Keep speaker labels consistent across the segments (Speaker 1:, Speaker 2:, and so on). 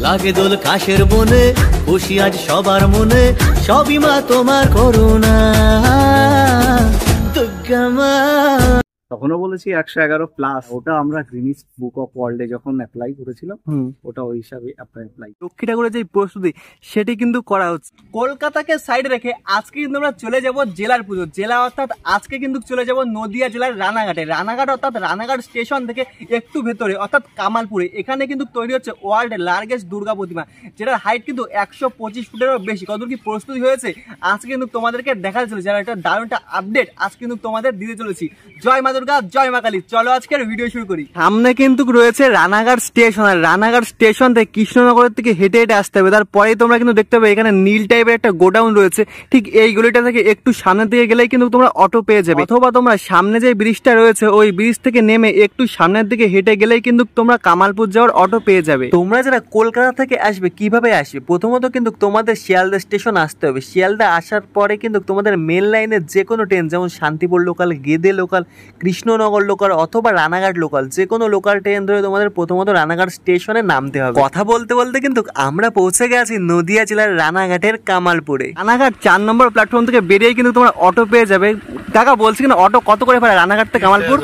Speaker 1: লাগে দোল কাশের বনে, খুশি আজ সবার মনে, সবই মা তোমার করুণা দুর্গা মা।
Speaker 2: তখনও বলেছি 111+, ওটা আমরা গিনিস বুক অফ ওয়ার্ল্ডে যখন অ্যাপ্লাই করেছিলাম, ওটা ওই হিসাবে অ্যাপ্লাই।
Speaker 3: লক্ষ্মী ঠাকুরের যে প্রস্তুতি সেটি কিন্তু করা হচ্ছে। কলকাতাকে সাইডে রেখে আজকে কিন্তু আমরা চলে যাব জেলার পুজো। জেলা অর্থাৎ আজকে কিন্তু চলে যাব নদিয়া জেলার রানাঘাটে। রানাঘাট অর্থাৎ রানাঘাট স্টেশন থেকে একটু ভেতরে অর্থাৎ কামালপুরে, এখানে কিন্তু তৈরি হচ্ছে ওয়ার্ল্ডের লার্জেস্ট দুর্গা প্রতিমা, যেটার হাইট কিন্তু 125 ফুটেরও বেশি। কতদূর কি প্রস্তুতি হয়েছে আজকে কিন্তু তোমাদেরকে দেখাতে চলেছি, আর একটা দারুণ একটা আপডেট আজকে কিন্তু তোমাদের দিতে চলেছি। জয় মা দুর্গা, জয় মা কালী। চলো আজকের ভিডিও শুরু করি। সামনে কিন্তু রয়েছে রানাঘাট স্টেশন, আর রানাঘাট স্টেশন থেকে কৃষ্ণনগরের থেকে হেঁটে হেঁটে আসতে হবে। তারপরেই তোমরা কিন্তু দেখতে পাবে এখানে নীল টাইপের একটা গোডাউন রয়েছে। ঠিক এই গলিটা থেকে একটু সামনের দিকে গেলেই কিন্তু তোমরা অটো পেয়ে যাবে, অথবা তোমরা সামনে যে ব্রিজটা রয়েছে ওই ব্রিজ থেকে নেমে একটু সামনের দিকে হেঁটে গেলেই কিন্তু তোমরা কামালপুর যাওয়ার অটো পেয়ে যাবে। তোমরা যারা কলকাতা থেকে আসবে কিভাবে আসবে, প্রথমত কিন্তু তোমাদের শিয়ালদা স্টেশন আসতে হবে। শিয়ালদা আসার পরে কিন্তু তোমাদের মেন লাইনের যে কোনো ট্রেন, যেমন Shantipur local, Gede local, Krishnanagar local অথবা রানাঘাট লোকাল, যে কোনো লোকাল ট্রেন ধরে তোমাদের প্রথমত রানাঘাট স্টেশনে নামতে হবে। কথা বলতে বলতে কিন্তু আমরা পৌঁছে গেছি নদিয়া জেলার রানাঘাটের কামালপুরে। রানাঘাট 4 নম্বর প্ল্যাটফর্ম থেকে বেরিয়ে কিন্তু তোমরা অটো পেয়ে যাবে। কাকা বলছি কিনা অটো কত করে ভাড়া রানাঘাট থেকে কামালপুর?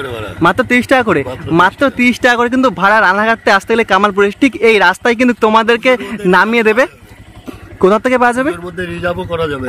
Speaker 3: মাত্র 30 টাকা করে, মাত্র 30 টাকা করে কিন্তু ভাড়া রানাঘাট থেকে আসতে গেলে কামালপুরে। ঠিক এই রাস্তায় কিন্তু তোমাদেরকে নামিয়ে দেবে। কোথা থেকে পাওয়া যাবে?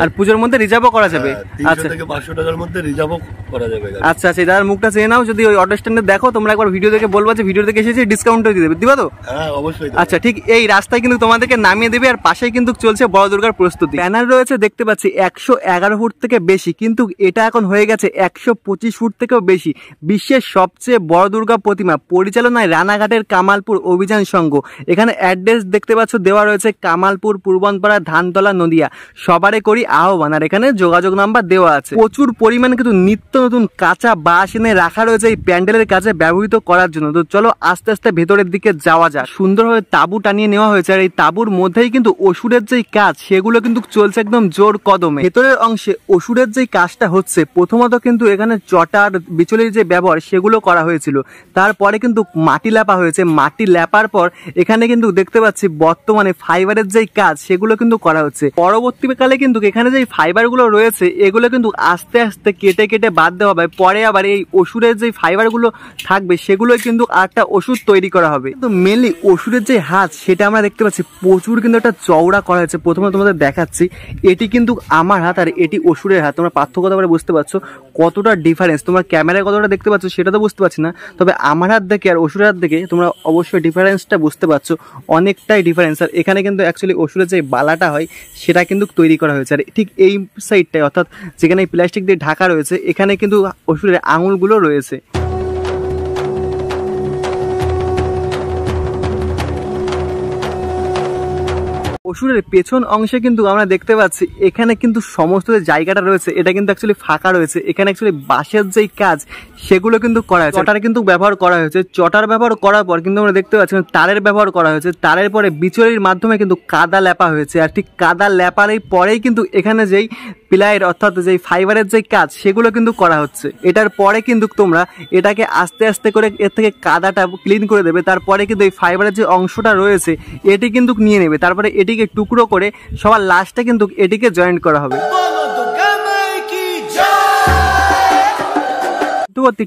Speaker 3: আর পুজোর মধ্যে রিজার্ভও করা যাবে। আচ্ছা,
Speaker 4: 500 টাকার মধ্যে রিজার্ভও করা যাবে।
Speaker 3: আচ্ছা আচ্ছা, দাদার মুখটা চেয়ে নাও। যদি ওই অটো স্ট্যান্ডে দেখো তোমরা একবার ভিডিও দেখে বলবা যে ভিডিও দেখে এসেছি, ডিসকাউন্টও দিয়ে দেবে, দিবা তো?
Speaker 4: হ্যাঁ অবশ্যই।
Speaker 3: আচ্ছা, ঠিক এই রাস্তায় কিন্তু তোমাদেরকে নামিয়ে দেবে। আর পাশেই কিন্তু চলছে বড় দুর্গার প্রস্তুতি। ব্যানার রয়েছে দেখতে পাচ্ছি 111 ফুট থেকে বেশি, কিন্তু এটা এখন হয়ে গেছে 125 ফুট থেকেও বেশি। বিশ্বের সবচেয়ে বড় দুর্গা প্রতিমা, পরিচালনায় রানাঘাটের কামালপুর অভিযান সংঘ। এখানে অ্যাড্রেস দেখতে পাচ্ছ দেওয়া রয়েছে, কামালপুর, পূর্বনপাড়া, ধানতলা, নদিয়া। সবারে করি আহ্বান। আর এখানে যোগাযোগ নাম্বার দেওয়া আছে। প্রচুর পরিমাণে কিন্তু নিত্য নতুন কাঁচা বাঁশ এনে রাখা রয়েছে এই প্যান্ডেলের কাজে ব্যবহৃত করার জন্য। তো চলো আস্তে আস্তে ভেতরের দিকে যাওয়া যায়। সুন্দরভাবে তাঁবু টানিয়ে নেওয়া হয়েছে, আর এই তাঁবুর মধ্যেই কিন্তু অসুরের যেই কাজ সেগুলো কিন্তু চলছে একদম জোর কদমে। ভেতরের অংশে অসুরের যেই কাজটা হচ্ছে, প্রথমত কিন্তু এখানে চটার বিচলির যে ব্যবহার সেগুলো করা হয়েছিল। তারপরে কিন্তু মাটি লেপা হয়েছে। মাটি লেপার পর এখানে কিন্তু দেখতে পাচ্ছি বর্তমানে ফাইবারের যেই কাজ সেগুলো কিন্তু করা হচ্ছে। পরবর্তীকালে কিন্তু এখানে যে ফাইবার গুলো রয়েছে এগুলো কিন্তু আস্তে আস্তে কেটে কেটে বাদ দেওয়া হবে। পরে আবার এই ওষুধের যে ফাইবার গুলো থাকবে সেগুলো কিন্তু আরেকটা ওষুধ তৈরি করা হবে। তো মেনলি ওষুধের যে হাত সেটা আমরা দেখতে পাচ্ছি প্রচুর কিন্তু একটা চওড়া করা হয়েছে। প্রথমে তোমাদের দেখাচ্ছি, এটি কিন্তু আমার হাত আর এটি ওষুধের হাত। তোমরা পার্থক্যটা বুঝতে পারছো কতটা ডিফারেন্স। তোমরা ক্যামেরায় কতটা দেখতে পাচ্ছ সেটা তো বুঝতে পারছি না, তবে আমার হাত দেখে আর ওষুধের হাত দেখে তোমরা অবশ্যই ডিফারেন্সটা বুঝতে পারছো, অনেকটাই ডিফারেন্স। আর এখানে কিন্তু অ্যাকচুয়ালি ওষুধের যে বালাটা হয় সেটা কিন্তু তৈরি করা হয়েছে। আর ঠিক এই সাইডটায় অর্থাৎ যেখানে প্লাস্টিক দিয়ে ঢাকা রয়েছে এখানে কিন্তু ওষুধের আঙুলগুলো রয়েছে। অসুরের পেছন অংশে কিন্তু আমরা দেখতে পাচ্ছি এখানে কিন্তু সমস্ত যে জায়গাটা রয়েছে এটা কিন্তু অ্যাকচুয়ালি ফাঁকা রয়েছে। এখানে অ্যাকচুয়ালি বাঁশের যেই কাজ সেগুলো কিন্তু করা হয়েছে। চটার কিন্তু ব্যবহার করা হয়েছে। চটার ব্যবহার করার পর কিন্তু আমরা দেখতে পাচ্ছি তারের ব্যবহার করা হয়েছে। তারের পরে বিচলির মাধ্যমে কিন্তু কাদা লেপা হয়েছে। আর ঠিক কাদা লেপার পরেই কিন্তু এখানে যেই প্লাইয়ের অর্থাৎ যেই ফাইবারের যেই কাজ সেগুলো কিন্তু করা হচ্ছে। এটার পরে কিন্তু তোমরা এটাকে আস্তে আস্তে করে এর থেকে কাদাটা ক্লিন করে দেবে। তারপরে কিন্তু এই ফাইবারের যে অংশটা রয়েছে এটি কিন্তু নিয়ে নেবে। তারপরে এটিকে টুকরো করে সবার লাস্টে কিন্তু এটিকে জয়েন্ট করা হবে।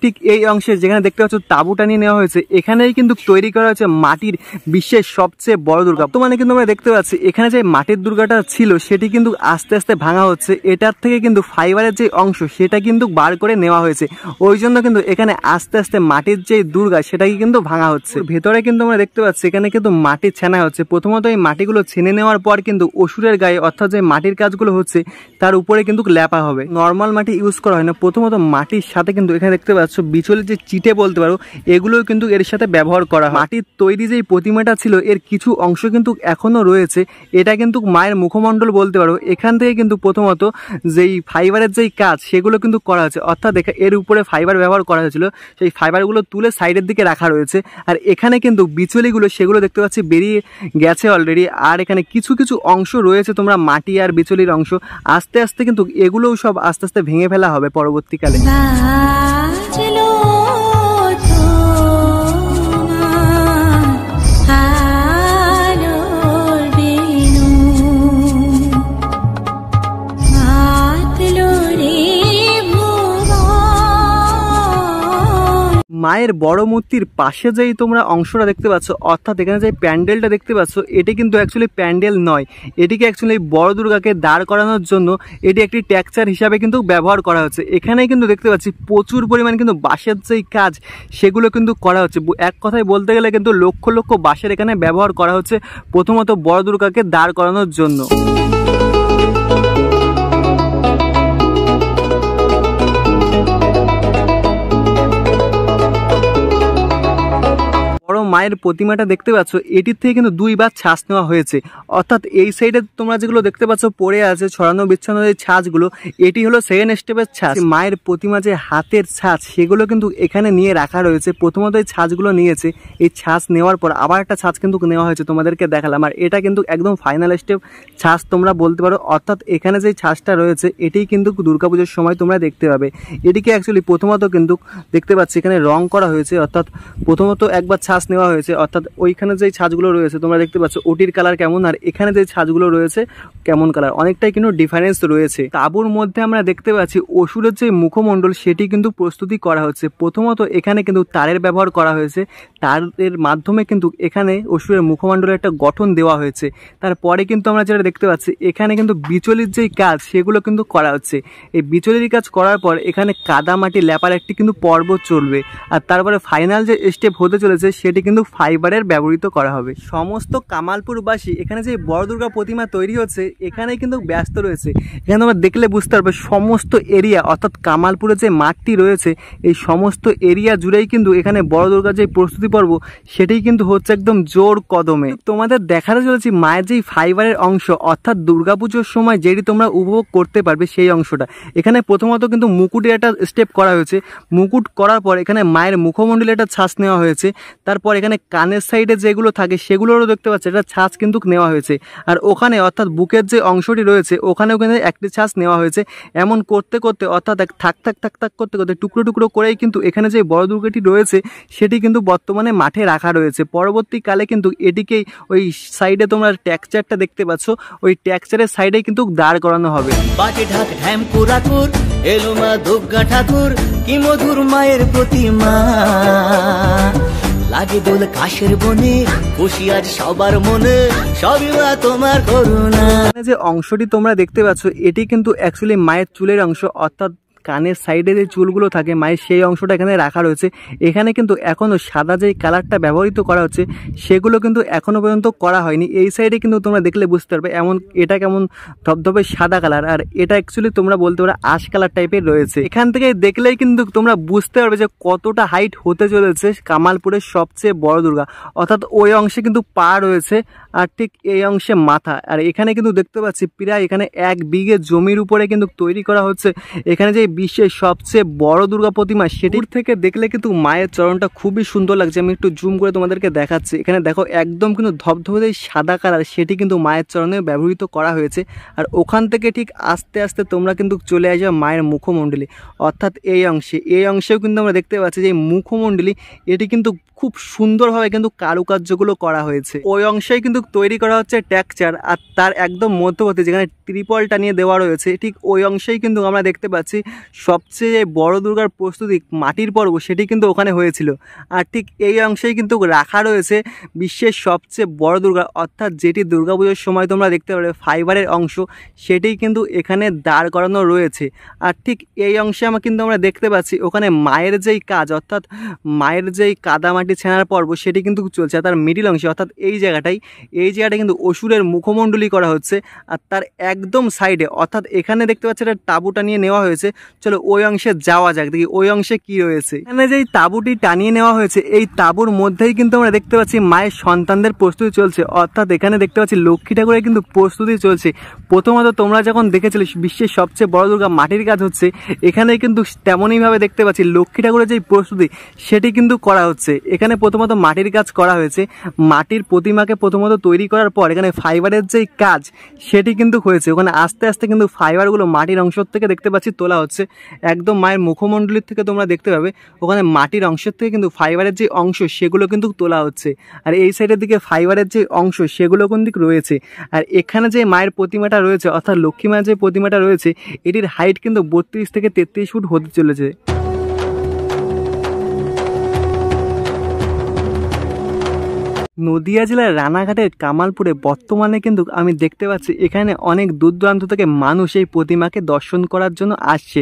Speaker 3: ঠিক এই অংশে যেখানে দেখতে পাচ্ছ তাঁবুটা নিয়ে নেওয়া হয়েছে এখানেই কিন্তু তৈরি করা হয়েছে মাটির বিশ্বের সবচেয়ে বড় দুর্গা। বর্তমানে কিন্তু আমরা দেখতে পাচ্ছি এখানে যে মাটির দুর্গাটা ছিল সেটি কিন্তু আস্তে আস্তে ভাঙা হচ্ছে। এটার থেকে কিন্তু ফাইবারের যে অংশ সেটা কিন্তু বার করে নেওয়া হয়েছে। ওই জন্য কিন্তু এখানে আস্তে আস্তে মাটির যে দুর্গা সেটাকে কিন্তু ভাঙা হচ্ছে। ভেতরে কিন্তু আমরা দেখতে পাচ্ছি এখানে কিন্তু মাটি ছেনা হচ্ছে। প্রথমত এই মাটিগুলো ছেনে নেওয়ার পর কিন্তু অসুরের গায়ে অর্থাৎ যে মাটির কাজগুলো হচ্ছে তার উপরে কিন্তু লেপা হবে। নর্মাল মাটি ইউজ করা হয় না। প্রথমত মাটির সাথে কিন্তু এখানে দেখতে পাচ্ছ বিচলের যে চিটে বলতে পারো এগুলোও কিন্তু এর সাথে ব্যবহার করা হয়। মাটির তৈরি যে প্রতিমাটা ছিল এর কিছু অংশ কিন্তু এখনো রয়েছে। এটা কিন্তু মায়ের মুখমণ্ডল বলতে পারো। এখান থেকে কিন্তু প্রথমত যেই ফাইবারের যেই কাজ সেগুলো কিন্তু করা হয়েছে। অর্থাৎ এর উপরে ফাইবার ব্যবহার করা হয়েছিল, সেই ফাইবারগুলো তুলে সাইডের দিকে রাখা রয়েছে। আর এখানে কিন্তু বিচলিগুলো সেগুলো দেখতে পাচ্ছি বেরিয়ে গেছে অলরেডি। আর এখানে কিছু কিছু অংশ রয়েছে তোমরা মাটি আর বিচলির অংশ, আস্তে আস্তে কিন্তু এগুলোও সব আস্তে আস্তে ভেঙে ফেলা হবে পরবর্তীকালে। মায়ের বড় মূর্তির পাশে যেই তোমরা অংশটা দেখতে পাচ্ছ, অর্থাৎ এখানে যে প্যান্ডেলটা দেখতে পাচ্ছ, এটি কিন্তু অ্যাকচুয়ালি প্যান্ডেল নয়, এটিকে অ্যাকচুয়ালি বড় দুর্গাকে দাঁড় করানোর জন্য এটি একটি টেক্সচার হিসাবে কিন্তু ব্যবহার করা হচ্ছে। এখানে কিন্তু দেখতে পাচ্ছি প্রচুর পরিমাণ কিন্তু বাঁশের যেই কাজ সেগুলো কিন্তু করা হচ্ছে। এক কথায় বলতে গেলে কিন্তু লক্ষ লক্ষ বাঁশের এখানে ব্যবহার করা হচ্ছে প্রথমত বড় দুর্গাকে দাঁড় করানোর জন্য। বড় মায়ের প্রতিমাটা দেখতে পাচ্ছ, এটির থেকে কিন্তু দুইবার ছাঁচ নেওয়া হয়েছে, অর্থাৎ এই সাইডে তোমরা যেগুলো দেখতে পাচ্ছ পড়ে আছে ছড়ানো বিচ্ছানো এই ছাঁচগুলো, এটি হলো সেকেন্ড স্টেপের ছাঁচ। মায়ের প্রতিমা যে হাতের ছাঁচ সেগুলো কিন্তু এখানে নিয়ে রাখা রয়েছে। প্রথমত এই ছাঁচগুলো নিয়েছে, এই ছাঁচ নেওয়ার পর আবার একটা ছাঁচ কিন্তু নেওয়া হয়েছে, তোমাদেরকে দেখালাম। আর এটা কিন্তু একদম ফাইনাল স্টেপ ছাঁচ তোমরা বলতে পারো, অর্থাৎ এখানে যে ছাঁচটা রয়েছে এটি কিন্তু দুর্গাপুজোর সময় তোমরা দেখতে পাবে। এটিকে অ্যাকচুয়ালি প্রথমত কিন্তু দেখতে পাচ্ছি এখানে রং করা হয়েছে, অর্থাৎ প্রথমত একবার ছাঁচ নেওয়া হয়েছে, অর্থাৎ ওইখানে যে ছাঁচগুলো রয়েছে তোমরা দেখতে পাচ্ছ ওটির কালার কেমন, আর এখানে যে ছাঁচগুলো রয়েছে কেমন কালার, অনেকটাই কিন্তু ডিফারেন্স রয়েছে। তাঁবুর মধ্যে আমরা দেখতে পাচ্ছি অসুরের যে মুখমণ্ডল সেটি কিন্তু প্রস্তুতি করা হচ্ছে। প্রথমত এখানে কিন্তু তারের ব্যবহার করা হয়েছে, তারের মাধ্যমে কিন্তু এখানে অসুরের মুখমণ্ডলের একটা গঠন দেওয়া হয়েছে। তারপরে কিন্তু আমরা যেটা দেখতে পাচ্ছি এখানে কিন্তু বিচলির যেই কাজ সেগুলো কিন্তু করা হচ্ছে। এই বিচলির কাজ করার পর এখানে কাদা মাটি লেপার একটি কিন্তু পর্ব চলবে, আর তারপরে ফাইনাল যে স্টেপ হতে চলেছে সেটি কিন্তু ফাইবারের ব্যবহৃত করা হবে। সমস্ত কামালপুরবাসী এখানে যে বড় দুর্গা প্রতিমা তৈরি হচ্ছে এখানে কিন্তু ব্যস্ত রয়েছে। এখানে তোমরা দেখলে বুঝতে পারবে সমস্ত এরিয়া, অর্থাৎ কামালপুরের যে মাঠটি রয়েছে এই সমস্ত এরিয়া জুড়েই কিন্তু এখানে বড় দুর্গার যে প্রস্তুতি পর্ব সেটাই কিন্তু হচ্ছে একদম জোর কদমে। তোমাদের দেখাতে চলেছি মায়ের যেই ফাইবারের অংশ, অর্থাৎ দুর্গাপুজোর সময় যেটি তোমরা উপভোগ করতে পারবে সেই অংশটা। এখানে প্রথমত কিন্তু মুকুটের একটা স্টেপ করা হয়েছে, মুকুট করার পর এখানে মায়ের মুখমণ্ডলে একটা ছাঁচ নেওয়া হয়েছে, তারপর এখানে কানের সাইডে যেগুলো থাকে সেগুলোরও দেখতে পাচ্ছে এটা ছাঁচ কিন্তু নেওয়া হয়েছে। আর ওখানে অর্থাৎ বুকের যে অংশটি রয়েছে ওখানেও কিন্তু একটি ছাঁচ নেওয়া হয়েছে। এমন করতে করতে অর্থাৎ থাক থাক থাক থাক করতে করতে টুকরো টুকরো করেই কিন্তু এখানে যে বড় দুর্গাটি রয়েছে সেটি কিন্তু বর্তমানে মাঠে রাখা রয়েছে। পরবর্তীকালে কিন্তু এটিকেই ওই সাইডে তোমরা টেক্সচারটা দেখতে পাচ্ছ, ওই টেক্সচারের সাইডে কিন্তু দাঁড় করানো হবে।
Speaker 1: বাটি ঢাক ঢ্যাম কুরাকুর এলো মা দুর্গা ঠাকুর, কি মধুর মায়ের প্রতিমা লাগে দোল কাশের বনে, খুশি আজ সবার মনে, সবই মা তোমার করুণা।
Speaker 3: যে অংশটি তোমরা দেখতে পাচ্ছ এটি কিন্তু অ্যাকচুয়ালি মায়ের চুলের অংশ, অর্থাৎ কানের সাইডে যে চুলগুলো থাকে মায়ের সেই অংশটা এখানে রাখা রয়েছে। এখানে কিন্তু এখনও সাদা যেই কালারটা ব্যবহৃত করা হচ্ছে সেগুলো কিন্তু এখনও পর্যন্ত করা হয়নি। এই সাইডে কিন্তু তোমরা দেখলে বুঝতে পারবে এমন এটা কেমন ধবধবে সাদা কালার, আর এটা অ্যাকচুয়ালি তোমরা বলতে পারো আশ কালার টাইপের রয়েছে। এখান থেকে দেখলেই কিন্তু তোমরা বুঝতে পারবে যে কতটা হাইট হতে চলেছে কামালপুরের সবচেয়ে বড় দুর্গা, অর্থাৎ ওই অংশে কিন্তু পা রয়েছে আর ঠিক এই অংশে মাথা। আর এখানে কিন্তু দেখতে পাচ্ছি প্রায় এখানে 1 বিঘে জমির উপরে কিন্তু তৈরি করা হচ্ছে এখানে যে বিশ্বের সবচেয়ে বড় দুর্গা প্রতিমা। সেটির থেকে দেখলে কিন্তু মায়ের চরণটা খুবই সুন্দর লাগছে। আমি একটু জুম করে তোমাদেরকে দেখাচ্ছি। এখানে দেখো একদম কিন্তু ধবধবে সাদা কালার, সেটি কিন্তু মায়ের চরণে ব্যবহৃত করা হয়েছে। আর ওখান থেকে ঠিক আস্তে আস্তে তোমরা কিন্তু চলে আসবে মায়ের মুখমণ্ডলী, অর্থাৎ এই অংশেও কিন্তু আমরা দেখতে পাচ্ছি যে মুখমণ্ডলী এটি কিন্তু খুব সুন্দরভাবে কিন্তু কারুকার্যগুলো করা হয়েছে। ওই অংশেই কিন্তু তৈরি করা হচ্ছে টেক্সচার, আর তার একদম মধ্যবর্তী যেখানে ত্রিপলটা নিয়ে দেওয়া রয়েছে ঠিক ওই অংশেই কিন্তু আমরা দেখতে পাচ্ছি সবচেয়ে বড় দুর্গার প্রস্তুতি মাটির পর্ব সেটি কিন্তু ওখানে হয়েছিল। আর ঠিক এই অংশেই কিন্তু রাখা রয়েছে বিশ্বের সবচেয়ে বড় দুর্গা, অর্থাৎ যেটি দুর্গাপুজোর সময় তোমরা দেখতে পাবে ফাইবারের অংশ সেটি কিন্তু এখানে দাঁড় করানো রয়েছে। আর ঠিক এই অংশে কিন্তু আমরা দেখতে পাচ্ছি ওখানে মায়ের যেই কাজ, অর্থাৎ মায়ের যেই কাদামাটি ছেঁড়ার পর্ব সেটি কিন্তু চলছে। তার মিডিল অংশে অর্থাৎ এই জায়গাটাই কিন্তু অসুরের মুখমণ্ডলী করা হচ্ছে। আর তার একদম সাইডে অর্থাৎ এখানে দেখতে পাচ্ছি একটা তাঁবুটা নিয়ে নেওয়া হয়েছে। চলো ওই অংশে যাওয়া যাক, দেখি ওই অংশে কি রয়েছে। এখানে যেই তাঁবুটি টানিয়ে নেওয়া হয়েছে এই তাঁবুর মধ্যেই কিন্তু আমরা দেখতে পাচ্ছি মায়ের সন্তানদের প্রস্তুতি চলছে, অর্থাৎ এখানে দেখতে পাচ্ছি লক্ষ্মী ঠাকুরের কিন্তু প্রস্তুতি চলছে। প্রথমত তোমরা যখন দেখেছিলে বিশ্বের সবচেয়ে বড় দুর্গা মাটির কাজ হচ্ছে, এখানে কিন্তু তেমনইভাবে দেখতে পাচ্ছি লক্ষ্মী ঠাকুরের যেই প্রস্তুতি সেটি কিন্তু করা হচ্ছে। এখানে প্রথমত মাটির কাজ করা হয়েছে, মাটির প্রতিমাকে প্রথমত তৈরি করার পর এখানে ফাইবারের যেই কাজ সেটি কিন্তু হয়েছে। ওখানে আস্তে আস্তে কিন্তু ফাইবারগুলো মাটির অংশ থেকে দেখতে পাচ্ছি তোলা হচ্ছে। একদম মায়ের মুখমণ্ডলীর থেকে তোমরা দেখতে পাবে ওখানে মাটির অংশের থেকে কিন্তু ফাইবারের যে অংশ সেগুলো কিন্তু তোলা হচ্ছে। আর এই সাইডের দিকে ফাইবারের যে অংশ সেগুলো কিন্তু রয়েছে। আর এখানে যে মায়ের প্রতিমাটা রয়েছে অর্থাৎ লক্ষ্মী মায়ের যে প্রতিমাটা রয়েছে এটির হাইট কিন্তু 32 থেকে 33 ফুট হতে চলেছে। নদিয়া জেলার রানাঘাটের কামালপুরে বর্তমানে কিন্তু আমি দেখতে পাচ্ছি এখানে অনেক দূর দূরান্ত থেকে মানুষ এই প্রতিমাকে দর্শন করার জন্য আসছে।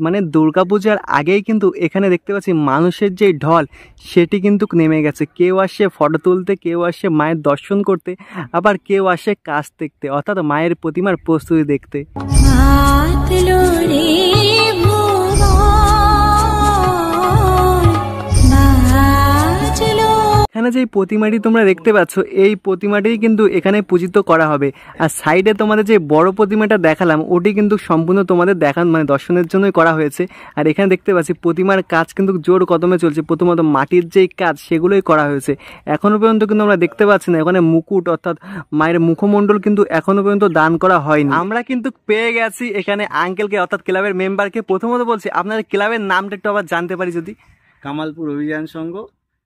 Speaker 3: মানে দুর্গাপূজার আগেই কিন্তু এখানে দেখতে পাচ্ছি মানুষের যে ঢল সেটি কিন্তু নেমে গেছে। কেউ আসছে ফটো তুলতে, কেউ আসছে মায়ের দর্শন করতে, আবার কেউ আসে কাজ দেখতে, অর্থাৎ মায়ের প্রতিমার প্রস্তুতি দেখতে। এখানে যে প্রতিমাটি তোমরা দেখতে পাচ্ছ এই প্রতিমাটি কিন্তু এখানে পূজিত করা হবে। আর সাইডে তোমাদের যে বড় প্রতিমাটা দেখালাম ওটি কিন্তু সম্পূর্ণ তোমাদের মানে দর্শনের জন্যই করা হয়েছে। আর এখানে দেখতে পাচ্ছি প্রতিমার কাজ কিন্তু জোর কদমে চলছে। প্রথমত মাটির যেই কাজ সেগুলোই করা হয়েছে। এখনো পর্যন্ত কিন্তু আমরা দেখতে পাচ্ছি না এখানে মুকুট অর্থাৎ মায়ের মুখমণ্ডল কিন্তু এখনো পর্যন্ত দান করা হয়নি। আমরা কিন্তু পেয়ে গেছি এখানে আঙ্কেলকে অর্থাৎ ক্লাবের মেম্বারকে। প্রথমত বলছি আপনার ক্লাবের নামটা একটু আবার জানতে পারি যদি?
Speaker 2: কামালপুর অভিযান সংঘ,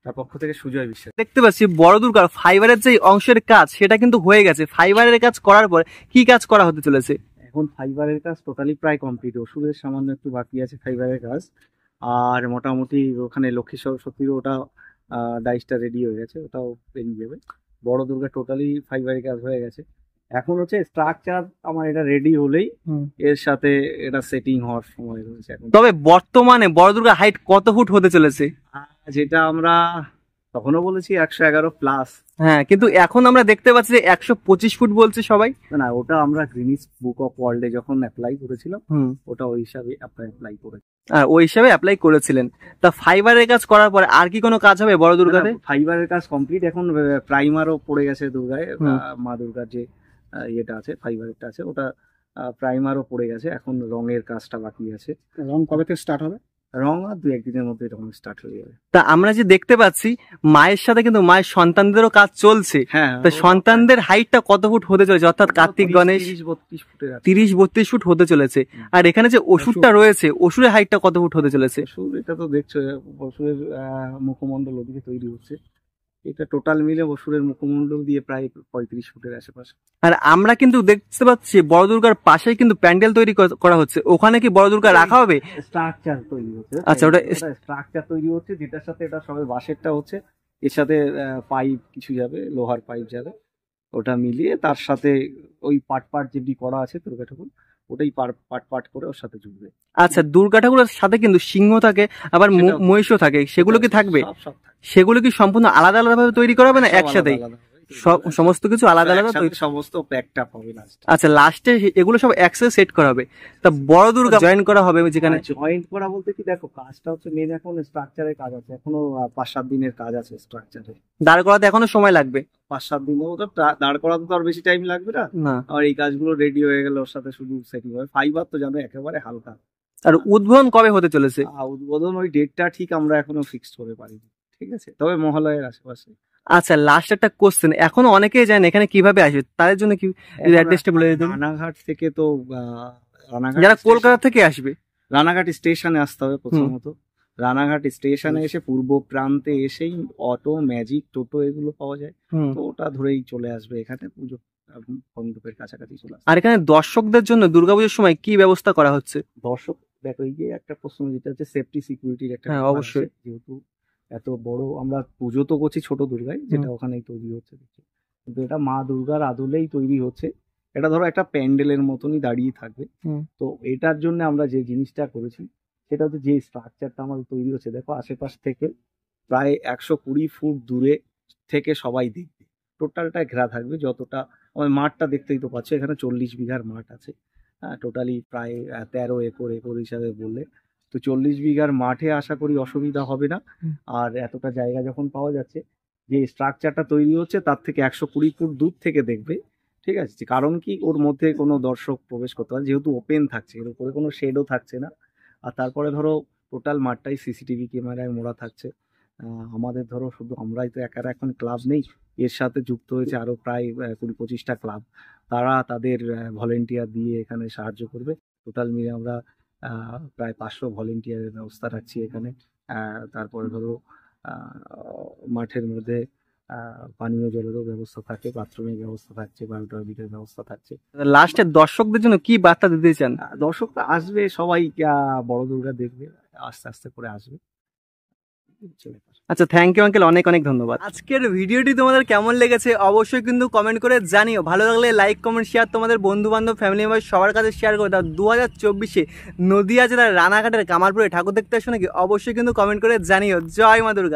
Speaker 2: তার পক্ষ থেকে সুজয় বিশ্বাস।
Speaker 3: দেখতে পাচ্ছি বড় দুর্গার ফাইবারের যে অংশের কাজ সেটা কিন্তু হয়ে গেছে। ফাইবারের কাজ করার পর কি কাজ করা হতে চলেছে?
Speaker 2: এখন ফাইবারের কাজ টোটালি প্রায় কমপ্লিট, ওষুধের সামান্য একটু বাকি আছে ফাইবারের কাজ। আর মোটামুটি ওখানে লক্ষ্মী সরস্বতীর ওটা ডাইসটা রেডি হয়ে গেছে, ওটাও বেরিয়ে যাবে। বড় দুর্গা টোটালি ফাইবারের কাজ হয়ে গেছে। এখন হচ্ছে স্ট্রাকচার আমার এটা রেডি হলেই এর সাথে এটা সেটিং হওয়ার সময় রয়েছে এখন।
Speaker 3: তবে বর্তমানে বড় দুর্গা হাইট কত ফুট হতে চলেছে?
Speaker 2: যেটা আমরা তখনও বলেছি 111 প্লাস।
Speaker 3: হ্যাঁ, কিন্তু এখন আমরা দেখতে পাচ্ছি যে 125 ফুট বলছে সবাই।
Speaker 2: না, ওটা আমরা গ্রিনিস বুক অফ ওয়ার্ল্ডে যখন অ্যাপ্লাই করেছিলাম ওটা ওই হিসাবে অ্যাপ্লাই করেছি।
Speaker 3: আর ওই হিসাবে অ্যাপ্লাই করেছিলেন। তা ফাইবারের কাজ করার পরে আর কি কোনো কাজ হবে বড় দুর্গাতে?
Speaker 2: ফাইবারের কাজ কমপ্লিট, এখন প্রাইমারও পড়ে গেছে দুর্গায়। মা দুর্গার যে ইয়েটা আছে ফাইবারেরটা আছে ওটা প্রাইমারও পড়ে গেছে। এখন রঙের কাজটা বাকি আছে। রং কবে থেকে স্টার্ট হবে? রং আর 2-1 দিনের মধ্যে রং স্টার্ট হয়ে যাবে।
Speaker 3: তা আমরা যে দেখতে পাচ্ছি মায়ের সাথে কিন্তু মায়ের সন্তানদেরও কাজ চলছে।
Speaker 2: হ্যাঁ,
Speaker 3: তা সন্তানদের হাইটটা কত ফুট হতে চলেছে? অর্থাৎ কার্তিক গণেশ 30-32 ফুট হতে চলেছে। আর এখানে যে ওষুধটা রয়েছে ওষুধের হাইটটা কত ফুট হতে চলেছে?
Speaker 2: এটা তো দেখছো অসুরের মুখমণ্ডল ওদিকে তৈরি হচ্ছে। এটা টোটাল মিলে অসুরের মুখমণ্ডল দিয়ে প্রায় 35 ফুটের আশেপাশে।
Speaker 3: আর আমরা কিন্তু দেখতে পাচ্ছি বড় দুর্গার পাশেই কিন্তু প্যান্ডেল তৈরি করা হচ্ছে। ওখানে কি বড় দুর্গা রাখা হবে?
Speaker 2: স্ট্রাকচার তৈরি হচ্ছে।
Speaker 3: আচ্ছা, ওটা
Speaker 2: স্ট্রাকচার তৈরি হচ্ছে, যেটার সাথে এটা সবে বাঁশেরটা হচ্ছে, এর সাথে পাইপ কিছু যাবে, লোহার পাইপ যাবে, ওটা মিলিয়ে তার সাথে ওই পাট যেটি করা আছে দুর্গা ঠাকুর ওটাই পাট করে ওর সাথে জুড়বে।
Speaker 3: আচ্ছা, দুর্গা ঠাকুরের সাথে কিন্তু সিংহ থাকে, আবার মহিষও থাকে, সেগুলো কি থাকবে? সেগুলো কি সম্পূর্ণ আলাদা আলাদা ভাবে তৈরি করা হবে না একসাথেই? সমস্ত কিছু আলাদা আলাদা
Speaker 2: সমস্ত প্যাকটা হবে লাস্ট।
Speaker 3: আচ্ছা, লাস্টে এগুলো সব একসাথে সেট করা হবে। তা বড় দুর্গা জয়েন করা হবে যেখানে?
Speaker 2: জয়েন্ট করা বলতে কি, দেখো কাজটা হচ্ছে মেন, এখন স্ট্রাকচারের কাজ আছে, এখনো 5-7 দিনের কাজ আছে স্ট্রাকচারে।
Speaker 3: দাঁড় করাতে এখনো সময় লাগবে
Speaker 2: 5-7 দিন। ওটা দাঁড় করাতে তো আর বেশি টাইম লাগবে না। আর এই কাজগুলো রেডি হয়ে গেলে ওর সাথে শুধু সেটিং হবে। ফাইবার তো জানো একেবারে হালকা।
Speaker 3: আর উদ্বোধন কবে হতে চলেছে?
Speaker 2: উদ্বোধন ওই ডেটটা ঠিক আমরা এখনো ফিক্সড করে পারিনি, ঠিক আছে, তবে মহালয়ের আশেপাশে।
Speaker 3: আচ্ছা, লাস্ট একটা কোশ্চেন, এখনো অনেকেই জানেন এখানে কিভাবে আসবে, তাদের জন্য কি অ্যাড্রেসটা বলে দিন।
Speaker 2: রানাঘাট থেকে তো
Speaker 3: যারা কলকাতা থেকে আসবে
Speaker 2: রানাঘাট স্টেশনে আসতে হবে প্রথমত। রানাঘাট স্টেশনে এসে পূর্ব প্রান্তে এসেই অটো, ম্যাজিক, টোটো এগুলো পাওয়া যায়, তো ওটা ধরেই চলে আসবে এখানে। পুজো মণ্ডপের কাছাকাছি চলে আসবে।
Speaker 3: আর এখানে দর্শকদের জন্য দুর্গাপুজোর সময় কি ব্যবস্থা করা হচ্ছে?
Speaker 2: দর্শক দেখো, এই যে একটা প্রশ্ন যেটা হচ্ছে সেফটি সিকিউরিটির একটা,
Speaker 3: অবশ্যই,
Speaker 2: যেহেতু এত বড় আমরা পুজো তো করছি ছোট দুর্গায়, যেটা ওখানেই তৈরি হচ্ছে, কিন্তু এটা মা দুর্গার আদলেই তৈরি হচ্ছে। এটা ধরো একটা প্যান্ডেলের মতনই দাঁড়িয়ে থাকবে। তো এটার জন্য আমরা যে জিনিসটা করেছি সেটা হচ্ছে যে স্ট্রাকচারটা আমাদের তৈরি হচ্ছে, দেখো আশেপাশ থেকে প্রায় 120 ফুট দূরে থেকে সবাই দেখবে, টোটালটা ঘেরা থাকবে। যতটা আমাদের মাঠটা দেখতেই তো পাচ্ছ, এখানে 40 বিঘার মাঠ আছে, টোটালি প্রায় 13 একর হিসাবে বললে তো 40 বিঘার মাঠে আশা করি অসুবিধা হবে না। আর এতটা জায়গা যখন পাওয়া যাচ্ছে, যে স্ট্রাকচারটা তৈরি হচ্ছে তার থেকে 120 ফুট দূর থেকে দেখবে, ঠিক আছে। কারণ কি, ওর মধ্যে কোনো দর্শক প্রবেশ করতে পারে, যেহেতু ওপেন থাকছে, এর উপরে কোনো শেডও থাকছে না। আর তারপরে ধরো টোটাল মাঠটাই সিসিটিভি ক্যামেরায় মোড়া থাকছে। আমাদের ধরো শুধু আমরাই তো একারা এখন ক্লাব নেই, এর সাথে যুক্ত হয়েছে আরো প্রায় 20-25টা ক্লাব। তারা তাদের ভলেন্টিয়ার দিয়ে এখানে সাহায্য করবে। টোটাল মিলে আমরা প্রায় 500 ভলেন্টিয়ারের ব্যবস্থা রাখছি এখানে। তারপরে ধরো মাঠের মধ্যে পানীয় জলেরও ব্যবস্থা থাকে, বাথরুমের ব্যবস্থা থাকছে, বায়োটয়লেটের ব্যবস্থা থাকছে।
Speaker 3: লাস্টে দর্শকদের জন্য কি বার্তা দিতে চান?
Speaker 2: দর্শকরা আসবে, সবাই বড় দুর্গা দেখবে, আস্তে আস্তে করে আসবে। হচ্ছে ব্যাপার।
Speaker 3: আচ্ছা, থ্যাংক ইউ আঙ্কেল, অনেক অনেক ধন্যবাদ। আজকের ভিডিওটি তোমাদের কেমন লেগেছে অবশ্যই কিন্তু কমেন্ট করে জানিও। ভালো লাগলে লাইক কমেন্ট শেয়ার তোমাদের বন্ধু বান্ধব ফ্যামিলি মেম্বার সবার কাছে শেয়ার করে দাও। 2024 নদিয়া জেলার রানাঘাটের কামারপুরে ঠাকুর দেখতে আসো নাকি অবশ্যই কিন্তু কমেন্ট করে জানিও। জয় মা দুর্গা।